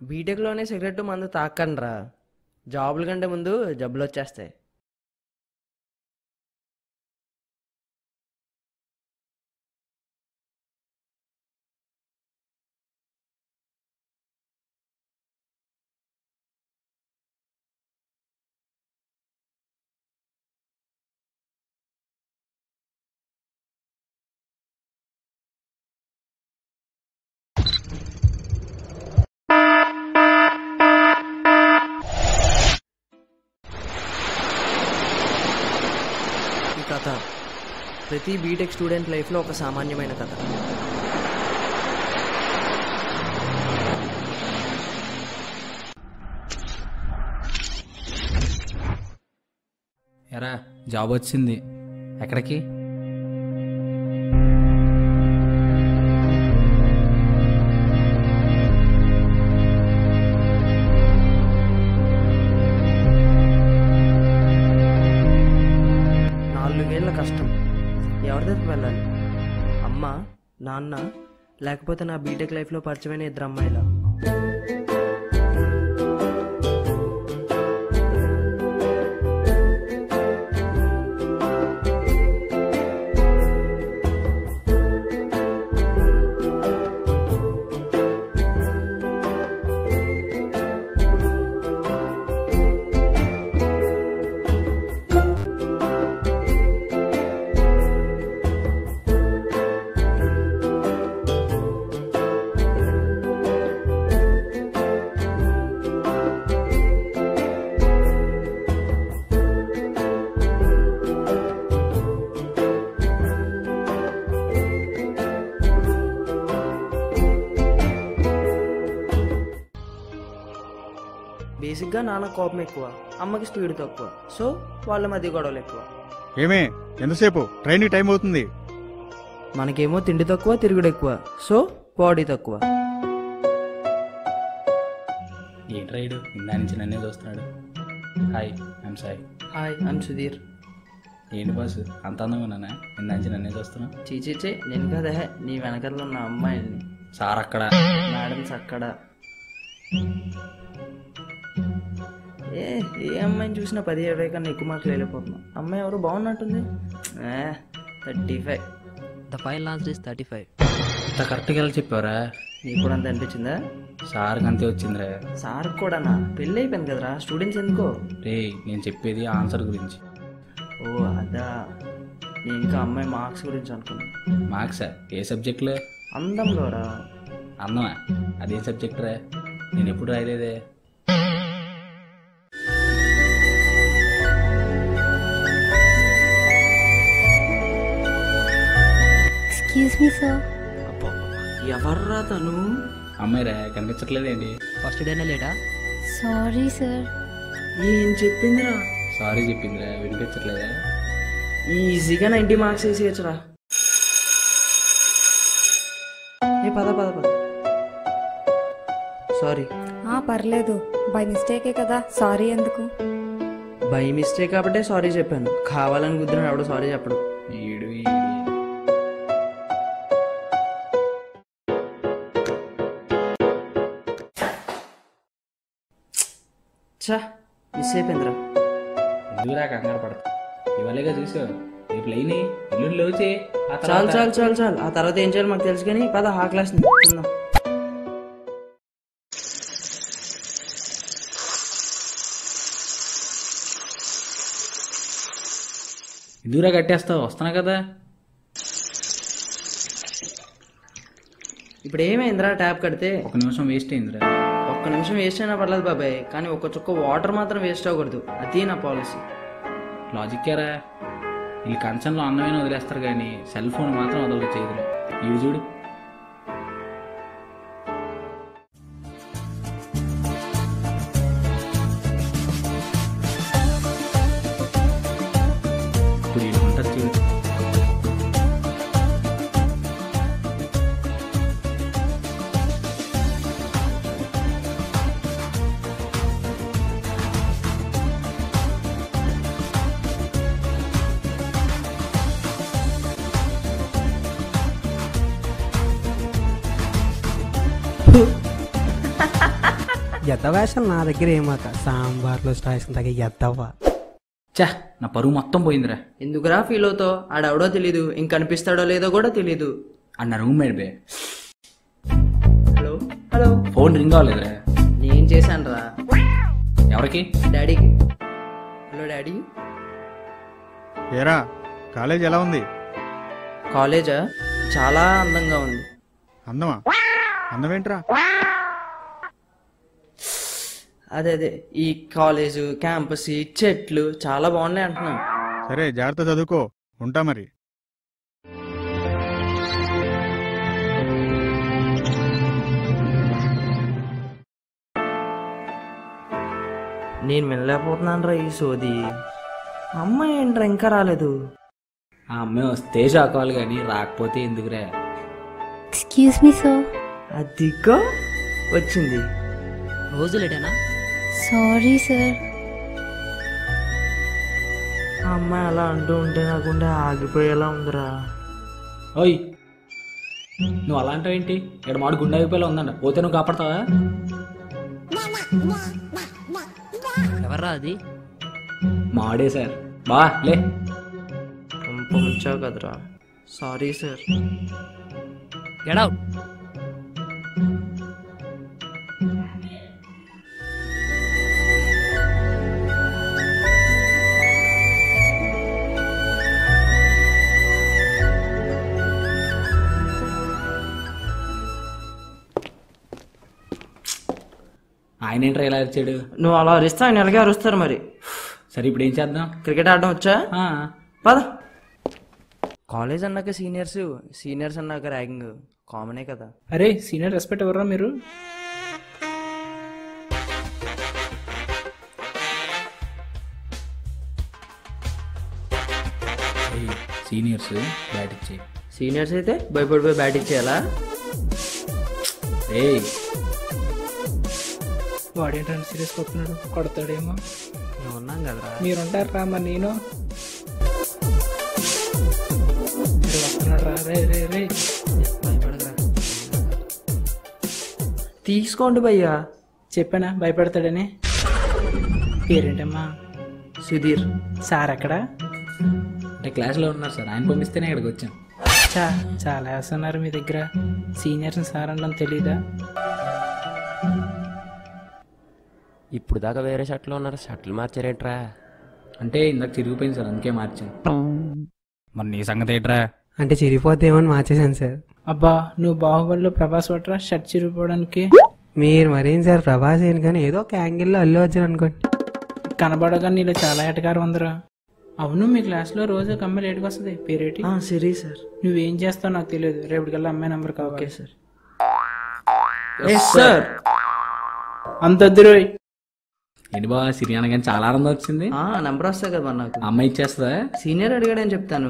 బీటెక్లోనే cigarette మందు తాకండ్రా, జాబుల కంటే ముందు జబ్బులు వచ్చేస్తాయి. ఈ కథ ప్రతి బీటెక్ స్టూడెంట్ లైఫ్లో ఒక సామాన్యమైన కథ. ఎరా జాబ్ వచ్చింది, ఎక్కడికి? నాలుగేళ్ల కష్టం, ఎవరి దగ్గరికి వెళ్ళాలి? అమ్మ, నాన్న, లేకపోతే నా బీటెక్ లైఫ్లో పరిచయమైన ఇద్దరు అమ్మాయిల? బేసిక్గా నాన్న కోపం ఎక్కువ, అమ్మకి స్పీడ్ తక్కువ, సో వాళ్ళ మధ్య గొడవలు ఎక్కువ. ఏమే ఎంతసేపు? ట్రైన్కి టైం అవుతుంది. మనకేమో తిండి తక్కువ, తిరుగుడు ఎక్కువ, సో బాడీ తక్కువ. ఏంటి రైడు ఇందా నుంచి నన్నే చూస్తున్నాడు. Hi, I'm Sai. Hi, I'm Sudheer. ఏంటి బాసు అంత అందంగా ఉన్నానా? ఇందా నుంచి నన్నే చూస్తున్నా. చీచే, నేను కదా నీ వెనకల్లో ఉన్న అమ్మాయిని. సార్ అక్కడ, మేడమ్స్ అక్కడ. ఏ అమ్మాయిని చూసినా 10-20 కన్నా ఎక్కువ మార్కులు వెళ్ళిపోతున్నాం. అమ్మాయి ఎవరు బాగున్నట్టుంది. 35. The file answer is 35. ఇంత కరెక్ట్గా వెళ్ళి చెప్పారా? నీకు కూడా అంత అనిపించిందా? సార్కి అంతే వచ్చిందిరా. సార్ కూడానా? పెళ్ళి అయిపోయింది కదరా, స్టూడెంట్స్ ఎందుకో? రే నేను చెప్పేది ఆన్సర్ గురించి. ఓ అదా, నేను ఇంకా అమ్మాయి మార్క్స్ గురించి అనుకున్నా. మార్క్సా? ఏ సబ్జెక్టులో? అందంలోరా. అందమా? అదేం సబ్జెక్ట్ రా? నేను ఎప్పుడు రాయలేదే. Excuse me sir. ఎవర్రా తను? అమ్మాయి రా, కనిపించట్లేదేంటి? ఫస్ట్ డేనే లేటా? Sorry sir. ఏం చెప్పిందిరా? సారీ చెప్పిందిరా, వినిపించట్లేదా? ఈజీగా 90 మార్క్స్ వేసేయచ్చురా. ఏ పద పద పద. సారీ. పర్లేదు, బై మిస్టేకే కదా, సారీ ఎందుకు? బై మిస్టేక్ కాబట్టే సారీ చెప్పాను, కావాలని కుదిరిన ఎవడు సారీ చెప్పడు. ఈడు చా, మిస్ అయిపోయిందిరా. ఎందుకురా కంగారు పడతా? ఇవాళగా చూసావు, రేపు లేని ఇల్లు లేచి చాలు చాలు చాలు చాలు, ఆ తర్వాత ఏం చేయాలి మాకు తెలుసు కానీ పద ఆ క్లాస్ తిందాం. ఎందుకురా కట్టేస్తావు? వస్తున్నా కదా. ఇప్పుడు ఏమైందిరా ట్యాప్ కడితే? 1 నిమిషం వేస్ట్ అయిందిరా. 1 నిమిషం వేస్ట్ అయినా పర్లేదు బాబాయ్, కానీ ఒక చుక్క వాటర్ మాత్రం వేస్ట్ అవ్వకూడదు, అది నా పాలసీ. లాజిక్కేరా, వీళ్ళు కంచంలో అన్నమైన వదిలేస్తారు కానీ సెల్ ఫోన్ మాత్రం వదలదు చేతులు. ఇవి చూడు. ఇప్పుడు వీళ్ళు ఉంటారు చూడు. ఎద్ద వేషాలు నా దగ్గర ఏమాక సాంబార్లో స్టాయిస్ తగ్గ ఎద్దవ్వా. చా నా పరువు మొత్తం పోయిందిరా. ఎందుకురా ఫీల్ అవుతావు? ఆడెవడో తెలీదు, ఇంక కనిపిస్తాడో లేదో కూడా తెలీదు. అన్న రూమ్మేట్ బే. హలో హలో, ఫోన్ రింగ్ అవ్వలేదురా. నేను చేశాను రా. ఎవరికి? డాడీకి. Hello daddy. ఏరా కాలేజ్ ఎలా ఉంది? కాలేజా? చాలా అందంగా ఉంది. అందమా? అందమేంట్రా? అదే ఈ కాలేజు, క్యాంపస్, ఈ చెట్లు చాలా బాగున్నాయి అంటున్నాను. సరే జాగ్రత్త చదువుకో, ఉంటా మరి. నేను వెళ్ళలేకపోతున్నాను రా ఈ సోది. అమ్మాయి ఏంట్రా ఇంకా రాలేదు? ఆ అమ్మాయి వస్తే చాకోవాలి కానీ రాకపోతే ఎందుకురా? Excuse me sir. అదిగో వచ్చింది. రోజు లేటేనా? Sorry sir. ఆ అమ్మాయి అలా అంటూ ఉంటే నాకుండే ఆగిపోయేలా ఉందిరా. ఓయ్ నువ్వు అలా అంటావు ఏంటి? ఇక్కడ మాడు గుండె అయిపోయేలా ఉందంట, పోతే నువ్వు కాపాడతావా? ఎవర్రా అది? మాడే సార్. బా లే. పంపించావు కదరా. Sorry sir. Get out. ఆయన ఏంట్రా ఇలా అరిచాడు? నువ్వు అలా అరిస్తే ఆయన ఎలాగే అరుస్తారు మరి. సరే ఇప్పుడు ఏం చేద్దాం? క్రికెట్ ఆడడం వచ్చా? ఆ, పద. కాలేజ్ అన్నాక సీనియర్స్, సీనియర్స్ అన్నాక ర్యాగింగ్ కామనే కదా. అరే సీనియర్ రెస్పెక్ట్ ఎవరా మీరు? సీనియర్స్ బ్యాట్ ఇచ్చే. సీనియర్స్ అయితే భయపడిపోయి బ్యాట్ ఇచ్చేయాలా? ఏయ్ వాడేంటంటే సీరియస్ కొడుతున్నాడు, కొడతాడేమో. మేము ఉన్నాం కదరా. మీరుంటారు రా, మరి నేను వస్తున్నాడు రా. రే రే రే తీసుకోండి భయ్యా. చెప్పానా భయపెడతాడని? పేరేంటమ్మా? సుధీర్. సార్ ఎక్కడ? అంటే క్లాస్లో ఉన్నారు సార్, ఆయన పంపిస్తేనే ఇక్కడికి వచ్చాం. చాలా వేస్తున్నారు మీ దగ్గర. సీనియర్స్ సార్ అనడం తెలీదా? ఇప్పుడు దాకా వేరే షర్ట్లో ఉన్నారు, షర్ట్లు మార్చారేంట్రా? అంటే ఇందాక చిరిగిపోయింది సార్, అందుకే మార్చాను. మరి నీ సంగతి ఏంట్రా? అంటే చిరిగిపోద్దేమని మార్చేశాను సార్. అబ్బా నువ్వు బాహుబలిలో ప్రభాస్ పట్రా షర్ట్ చిరిగిపోవడానికి. మీరు మరేం సార్ ప్రభాస్ ఏంటి కానీ ఏదో ఒక యాంగిల్లో అల్లు వచ్చారు అనుకోండి. కనబడగా నీలో చాలా ఎటకారం ఉందిరా. అవును మీ క్లాస్లో రోజు ఒక అమ్మాయి లేట్కి వస్తుంది, పేరేటి? సరే సార్. నువ్వేం చేస్తావు నాకు తెలియదు, రేపటికల్లా అమ్మాయి నెంబర్ కావాలి. Okay sir. సార్ అంతద్దురు. ఏంటి బా సిరియాన కానీ చాలా ఆనందం వచ్చింది. నెంబర్ వస్తాయి కదా మరి నాకు. అమ్మాయి ఇచ్చేస్తుందా? సీనియర్ అడిగాడని చెప్తాను.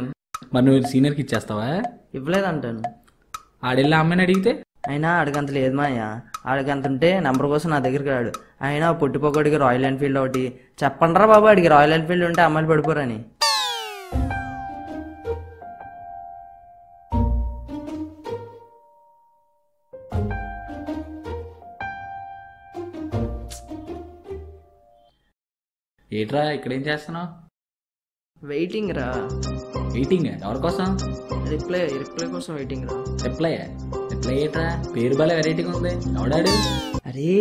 మరి నువ్వు సీనియర్కి ఇచ్చేస్తావా? ఇవ్వలేదంటాను. ఆడెళ్ళి అమ్మాయిని అడిగితే? అయినా అడిగంత లేదు మాయా. అడిగంత ఉంటే నెంబర్ కోసం నా దగ్గరికి రాడు. అయినా పుట్టిపోకడికి రాయల్ ఎన్ఫీల్డ్ ఒకటి చెప్పండిరా బాబు. అడిగి రాయల్ ఎన్ఫీల్డ్ ఉంటే అమ్మాయిలు పడిపోరని. ఏట్రా ఇక్కడేం చేస్తున్నావు? వెయిటింగ్ రా. వెయిటింగ్ ఎవరి కోసం? రిప్లై కోసం వెయిటింగ్ రా. రిప్లై ఏట్రా? పేరు బాలే వెరైటీగా ఉంది, ఎవడాడు? అరే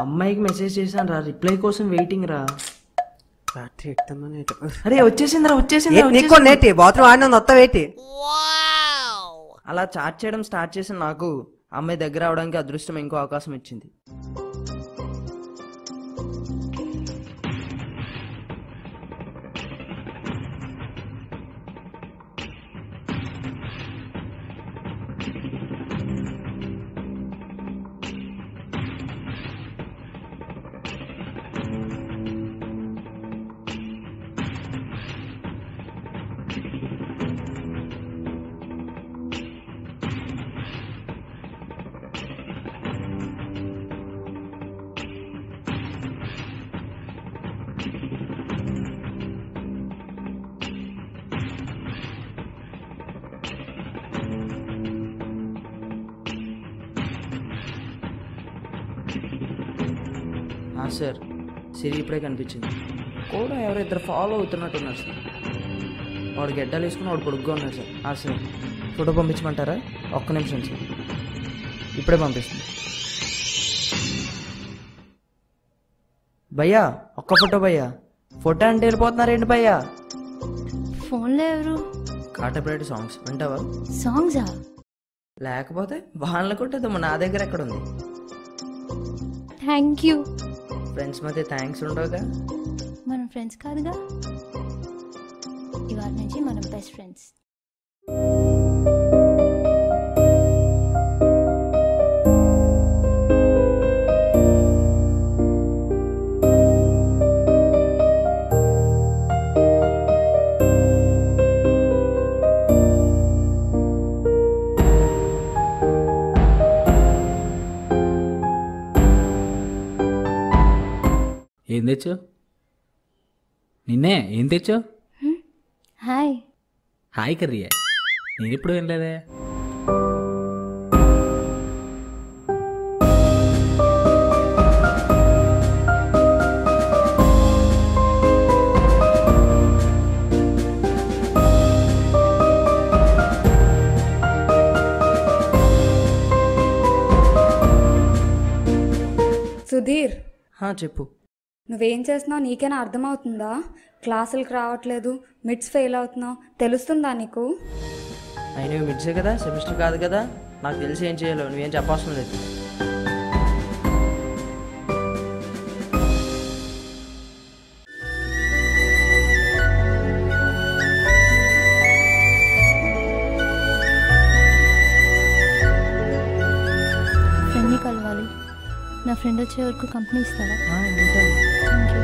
అమ్మాయికి మెసేజ్ చేశాను రా, రిప్లై కోసం వెయిటింగ్ రా. అరే వచ్చేసిందిరా వచ్చేసింది. బాత్రూమ్ ఆడిన మొత్తం ఏంటి? అలా చాట్ చేయడం స్టార్ట్ చేసిన నాకు అమ్మాయి దగ్గర అవడానికి అదృష్టం ఇంకో అవకాశం ఇచ్చింది. సార్ సిరి ఇప్పుడే కనిపించింది. కూడా ఎవరో ఇద్దరు ఫాలో అవుతున్నట్టున్నారు సార్. వాడు గెడ్డలు వేసుకుని వాడు పొడుగ్గా ఉన్నాడు సార్. Sir photo పంపించమంటారా? ఒక్క నిమిషం సార్, ఇప్పుడే పంపిస్తుంది. భయ్యా ఒక్క ఫోటో భయ్యా. ఫోటో అంటే వెళ్ళిపోతున్నారేంటి భయ్యా? ఫోన్లో ఎవరు? కాటపరేటి సాంగ్స్ వింటావా? సాంగ్సా? లేకపోతే వాళ్ళని కొట్టేద్దాము, నా దగ్గర ఎక్కడ ఉంది? Thank you. ఫ్రెండ్స్ మధ్య థ్యాంక్స్ ఉండవుగా. మనం ఫ్రెండ్స్ కాదుగా. ఇవాళ నుంచి మనం బెస్ట్ ఫ్రెండ్స్. ఏం తెచ్చావు? నిన్నే ఏం తెచ్చావు? హాయ్. హాయ్ కర్రీయే, నేను ఇప్పుడు వినలేదే. సుధీర్, చెప్పు. నువ్వేం చేస్తున్నావు నీకేనా అర్థమవుతుందా? క్లాసులకు రావట్లేదు, మిడ్స్ ఫెయిల్ అవుతున్నావు, తెలుస్తుందా నీకు? అయినా మిడ్సే కదా, సెమిస్టర్ కాదు కదా. నాకు తెలిసి ఏం చేయాలో నువ్వేం చెప్పవసరం లేదు. ఫ్రెండ్ని కలవాలి. నా ఫ్రెండ్ వచ్చే వరకు కంపెనీ ఇస్తావా? ఉంటాను. Thank you.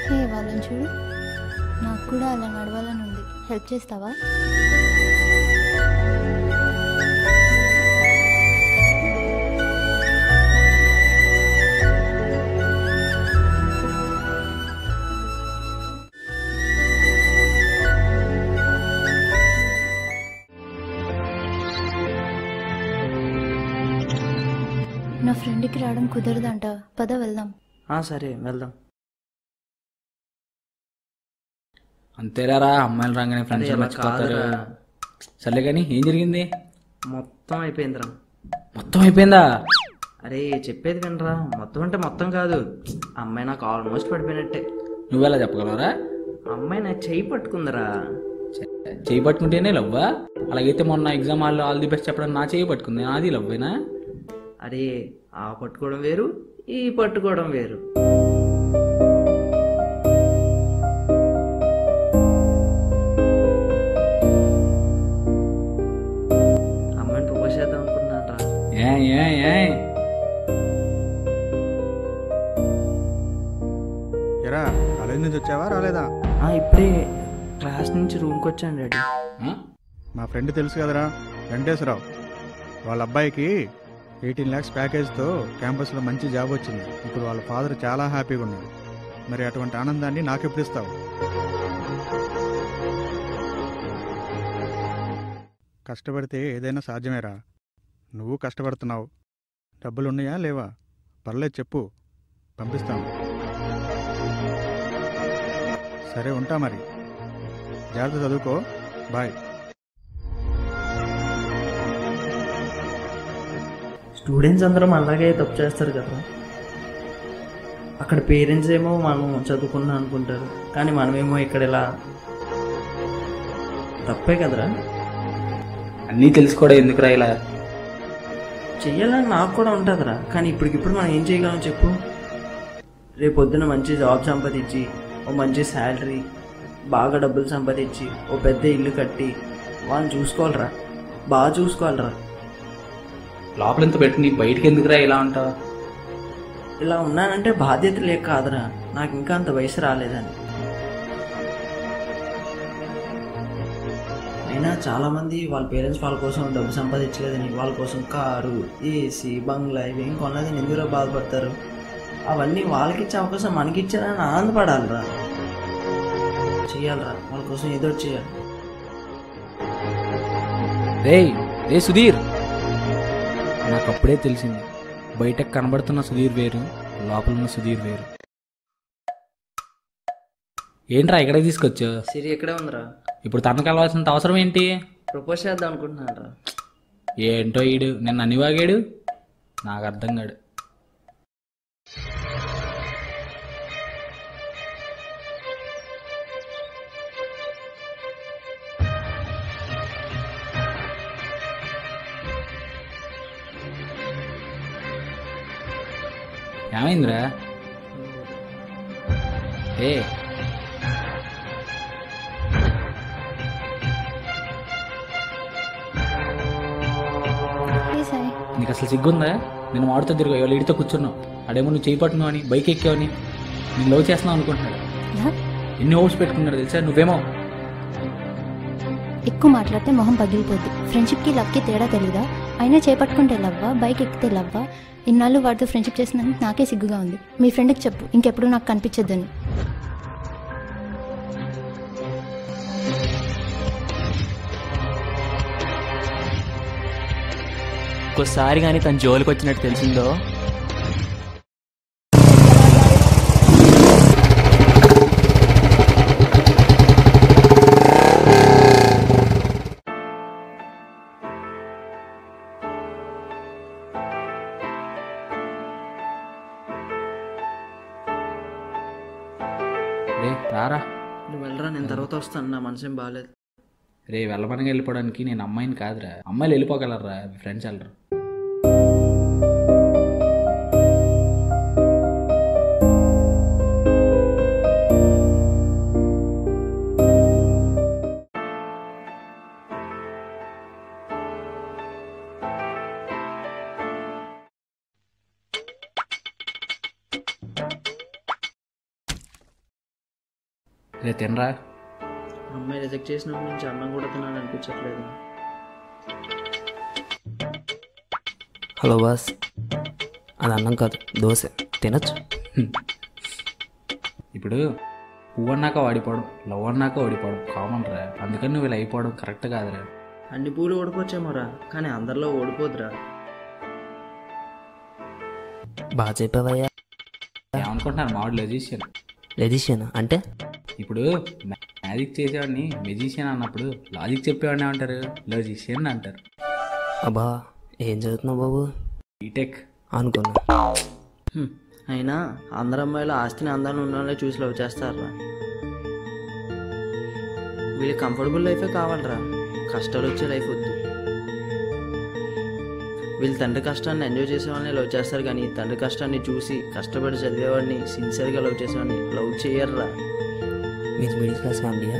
హే, వాళ్ళని చూడు. నాకు కూడా అలా నడవాలని ఉంది. హెల్ప్ చేస్తావా? నా ఫ్రెండ్కి రావడం కుదరదంట. పద వెళ్దాం. సరే వెళ్దాం. అంతేరా, అమ్మాయిలు రాగానే ఫ్రెండ్స్ మర్చిపోతారు. సర్లే కానీ ఏం జరిగింది? మొత్తం అయిపోయిందిరా. మొత్తం అయిపోయిందా? అరే చెప్పేది వినరా. మొత్తం అంటే మొత్తం కాదు, అమ్మాయి నాకు ఆల్మోస్ట్ పడిపోయినట్టే. నువ్వెలా చెప్పగలరా? అమ్మాయి నాకు చెయ్యి పట్టుకుందిరా. చేయి పట్టుకుంటేనే లవ్వా? అలాగైతే మొన్న ఎగ్జామ్ హాల్లో ఆల్ ది బెస్ట్ చెప్పడం నా చేయి పట్టుకుంది, నాది లవ్వేనా? అరే ఆ పట్టుకోవడం వేరు, ఈ పట్టుకోవడం వేరు. అమ్మాయిని ప్రపోజ్ చేద్దాం అనుకుంటున్నారా? ఎరా కాలేజ్ నుంచి వచ్చావా రాలేదా? ఇప్పుడే క్లాస్ నుంచి రూమ్కి వచ్చాను డాడీ. మా ఫ్రెండ్ తెలుసు కదరా, వెంకటేశ్వరరావు. వాళ్ళ అబ్బాయికి 18 lakhs ప్యాకేజ్తో క్యాంపస్లో మంచి జాబ్ వచ్చింది. ఇప్పుడు వాళ్ళ ఫాదర్ చాలా హ్యాపీగా ఉన్నాడు. మరి అటువంటి ఆనందాన్ని నాకెప్పుడు ఇస్తావు? కష్టపడితే ఏదైనా సాధ్యమేరా. నువ్వు కష్టపడుతున్నావు. డబ్బులున్నాయా లేవా? పర్లేదు చెప్పు, పంపిస్తాను. సరే ఉంటా మరి. జాగ్రత్త చదువుకో. బాయ్. స్టూడెంట్స్ అందరం అలాగే తప్పు చేస్తారు కదా. అక్కడ పేరెంట్స్ ఏమో మనం చదువుకున్నా అనుకుంటారు, కానీ మనమేమో ఇక్కడ ఇలా. తప్పే కదరా. అన్నీ తెలుసుకోవడం ఎందుకురా ఇలా? చెయ్యాలని నాకు కూడా ఉంటుందిరా, కానీ ఇప్పటికిప్పుడు మనం ఏం చేయగలం చెప్పు? రేపొద్దున మంచి జాబ్ సంపాదించి, ఓ మంచి శాలరీ, బాగా డబ్బులు సంపాదించి, ఓ పెద్ద ఇల్లు కట్టి వాళ్ళని చూసుకోవాలరా, బాగా చూసుకోవాలరా. లోపల ఎంత పెట్టి నీ బయటికి ఎందుకురా ఇలా ఉంటావు? ఇలా ఉన్నానంటే బాధ్యత లేక కాదురా, నాకు ఇంకా అంత వయసు రాలేదని. అయినా చాలామంది వాళ్ళ పేరెంట్స్ వాళ్ళ కోసం డబ్బు సంపాదించలేదని, వాళ్ళ కోసం కారు, ఏసీ, బంగ్లా ఇవేం కొనలేదని ఎందుకు బాధపడతారు? అవన్నీ వాళ్ళకి ఇచ్చే అవకాశం మనకి ఇచ్చారని ఆనందపడాలిరా. చెయ్యాలరా, వాళ్ళ కోసం ఏదో ఒకటి చేయాలి. రే సుధీర్, నాకు అప్పుడే తెలిసింది బయటకు కనబడుతున్న సుధీర్ వేరు, లోపల ఉన్న సుధీర్ వేరు. ఏంట్రా ఇక్కడికి తీసుకొచ్చా? సిరి ఎక్కడే ఉందిరా? ఇప్పుడు తనకు కలవాల్సినంత అవసరం ఏంటి? ప్రపోజ్ చేద్దాం అనుకుంటున్నాను రా. ఏంటో ఈడు నిన్న అన్ని వాగాడు, నాకు అర్థం కాడు. ఏమైందిరా? ఏ నీకు అసలు సిగ్గుందా? నేను వాడితో తిరుగు ఇవాళ ఇడితో కూర్చున్నావు, అడేమో నువ్వు చేయి పట్టున్నావు అని, బైక్ ఎక్కావని, నేను లవ్ చేస్తున్నావు అనుకుంటున్నాడు. ఎన్ని హోప్స్ పెట్టుకున్నాడు తెలుసా? నువ్వేమో ఎక్కువ మాట్లాడితే మొహం పగిలిపోద్ది. ఫ్రెండ్షిప్కి లవ్కి తేడా తెలీదా? అయినా చేపట్టుకుంటే లవ్వా, బైక్ ఎక్కితే లవ్వా? ఇన్నాళ్ళు వాడితో ఫ్రెండ్షిప్ చేసినందుకు నాకే సిగ్గుగా ఉంది. మీ ఫ్రెండ్కి చెప్పు ఇంకెప్పుడు నాకు కనిపించొద్దని. ఒక్కోసారి కానీ తన జోలికి వచ్చినట్టు తెలిసిందో రే రారా. నువ్వు వెళ్ళరా, నేను తర్వాత వస్తాను, నా మనసేం బాగాలేదు. రే వెళ్ళమనగా వెళ్ళిపోవడానికి నేను అమ్మాయిని కాదురా. అమ్మాయిలు వెళ్ళిపోగలరా, ఫ్రెండ్స్ వెళ్ళరు. రే తినరా. అమ్మాయి రిజెక్ట్ చేసినప్పటి నుంచి అన్నం కూడా తినాలనిపించట్లేదు. హలో బాస్, అది అన్నం కాదు దోశ, తినచ్చు. ఇప్పుడు పువ్వు అన్నాక వాడిపోవడం, లవ్ అన్నాక ఓడిపోవడం కామన్ రా. అందుకని నువ్వు ఇలా అయిపోవడం కరెక్ట్ కాదురా. అన్ని పూలు ఓడిపోవచ్చేమోరా, కానీ అందరిలో ఓడిపోదురా. బాగా చెప్పావయ్యా. ఏమనుకుంటున్నారు మావాడు లెజిషియన్. లెజిషియన్ అంటే? ఇప్పుడు మ్యాజిక్ చేసేవాడిని మెజిషియన్ అన్నప్పుడు లాజిక్ చెప్పేవాడిని ఏమంటారు? లెజిషియన్ అంటారు. అబ్బా ఏం చదువుతున్నావు బాబు? బీటెక్ అనుకున్నా. అయినా అందరు అమ్మాయిలు ఆస్తిని అందాన్ని ఉన్న వాళ్ళే చూసి లవ్ చేస్తారా. వీళ్ళకి కంఫర్టబుల్ లైఫే కావాలరా, కష్టాలు వచ్చే లైఫ్ వద్దు. వీళ్ళు తండ్రి కష్టాన్ని ఎంజాయ్ చేసేవాడిని లవ్ చేస్తారు, కానీ తండ్రి కష్టాన్ని చూసి కష్టపడి చదివేవాడిని, సిన్సియర్గా లవ్ చేసేవాడిని లవ్ చేయర్రా. మీది మిడిల్ క్లాస్ ఫ్యామిలీయా?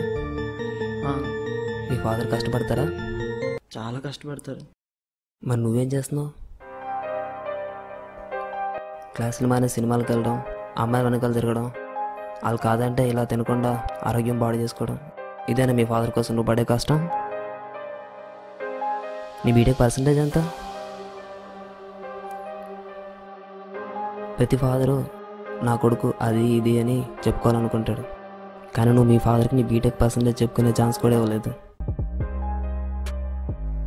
మీ ఫాదర్ కష్టపడతారా? చాలా కష్టపడతారు. మరి నువ్వేం చేస్తున్నావు? క్లాసులు మానే సినిమాలకు వెళ్ళడం, అమ్మాయిల వెనకాల తిరగడం, వాళ్ళు కాదంటే ఇలా తినకుండా ఆరోగ్యం బాడీ చేసుకోవడం, ఇదేనా మీ ఫాదర్ కోసం నువ్వు పడే కష్టం? నీ బీటెక్ పర్సంటేజ్ ఎంత? ప్రతి ఫాదరు నా కొడుకు అది ఇది అని చెప్పుకోవాలనుకుంటాడు, కానీ నువ్వు మీ ఫాదర్కి నీ బీటెక్ పర్సంటేజ్ చెప్పుకునే ఛాన్స్ కూడా ఇవ్వలేదు.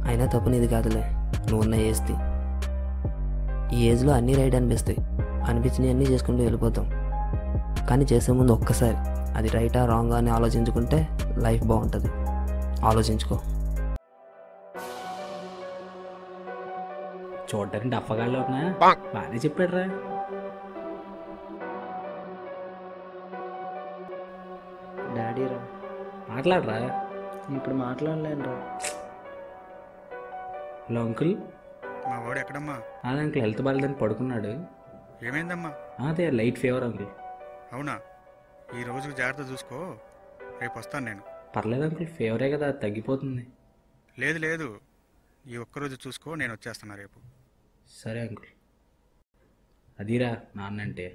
అయినా తప్పు నీది కాదులే, నువ్వున్న ఏజ్ది. ఈ ఏజ్లో అన్నీ రైట్ అనిపిస్తాయి, అనిపించినవి అన్నీ చేసుకుంటూ వెళ్ళిపోతాం. కానీ చేసే ముందు ఒక్కసారి అది రైటా రాంగా అని ఆలోచించుకుంటే లైఫ్ బాగుంటుంది. ఆలోచించుకో. చూడటానికి డఫగాళ్ళు ఉన్నా బాగానే చెప్పాడు రా. డాడీ రా, మాట్లాడరా. ఇప్పుడు మాట్లాడలేనురా. Hello uncle. మా వాడు ఎక్కడమ్మా? అదే అంకుల్ హెల్త్ బాగాలేదని పడుకున్నాడు. ఏమైందమ్మా? అదే లైట్ ఫీవర్ అంకుల్. అవునా? ఈ రోజు జాగ్రత్త చూసుకో, రేపు వస్తాను నేను. పర్లేదు అంకుల్, ఫీవరే కదా, తగ్గిపోతుంది. లేదు లేదు, ఈ ఒక్కరోజు చూసుకో, నేను వచ్చేస్తున్నా రేపు. సరే అంకుల్. అదిరా నాన్నంటే.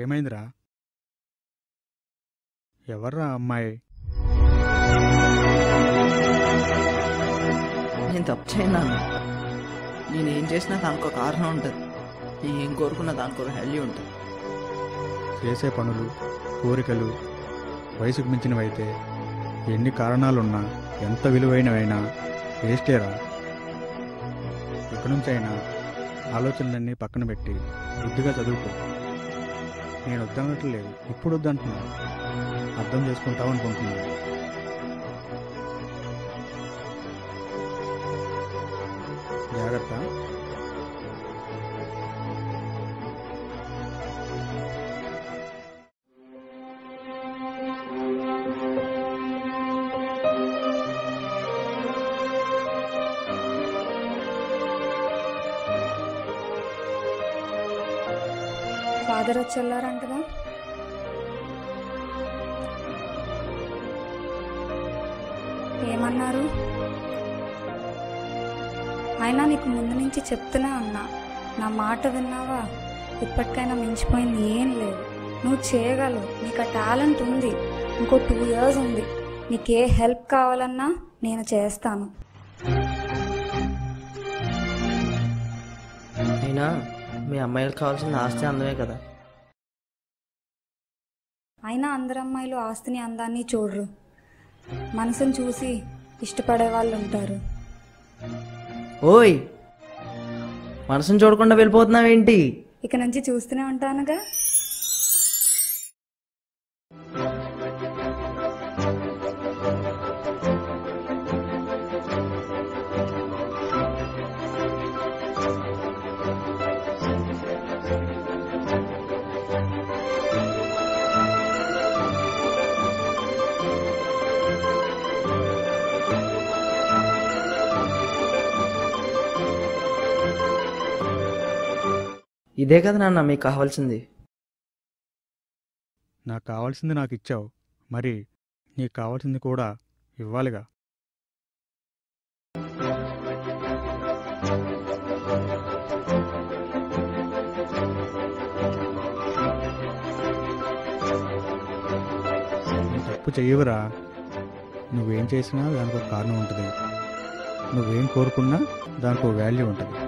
ఏమైందిరా? ఎవర్రా అమ్మాయి? నేను తప్పు చేయను నాన్న. నేను ఏం చేసినా దానికి ఒక కారణం ఉంటుంది. నేను ఏం కోరుకున్నా దానికి ఒక వాల్యూ ఉంటుంది. చేసే పనులు, కోరికలు వయసుకు మించినవైతే ఎన్ని కారణాలున్నా, ఎంత విలువైనవైనా వేస్టేరా. ఇక్కడి నుంచైనా ఆలోచనలన్నీ పక్కన పెట్టి బుద్ధిగా చదువుకో. నేను వద్దనట్లేదు, ఇప్పుడు వద్దంటున్నాను. అర్థం చేసుకుంటావు అనుకుంటున్నాను. జాగ్రత్త. ఫాదర్ వచ్చి వెళ్ళారంటగా? ఏమన్నారు? అయినా నీకు ముందు నుంచి చెప్తూనే ఉన్నా, నా మాట విన్నావా? ఇప్పటికైనా మించిపోయింది ఏం లేదు. నువ్వు చేయగలవు, నీకు ఆ టాలెంట్ ఉంది. ఇంకో 2 years ఉంది. నీకే హెల్ప్ కావాలన్నా నేను చేస్తాను. అయినా మీ అమ్మాయిలకు కావాల్సిన ఆస్తి అందమే కదా. అయినా అందరు అమ్మాయిలు ఆస్తిని అందాన్ని చూడరు. మనసుని చూసి ఇష్టపడే వాళ్ళు ఉంటారు. ఓయ్, మనసుని చూడకుండా వెళ్ళిపోతున్నావేంటి? ఇక నుంచి చూస్తూనే ఉంటానుగా. ఇదే కదా నాన్న మీకు కావాల్సింది. నాకు కావాల్సింది నాకు ఇచ్చావు, మరి నీకు కావాల్సింది కూడా ఇవ్వాలిగా. నువ్వు తప్పు చెయ్యవురా. నువ్వేం చేసినా దానికి ఒక కారణం ఉంటుంది. నువ్వేం కోరుకున్నా దానికి ఒక వాల్యూ ఉంటుంది.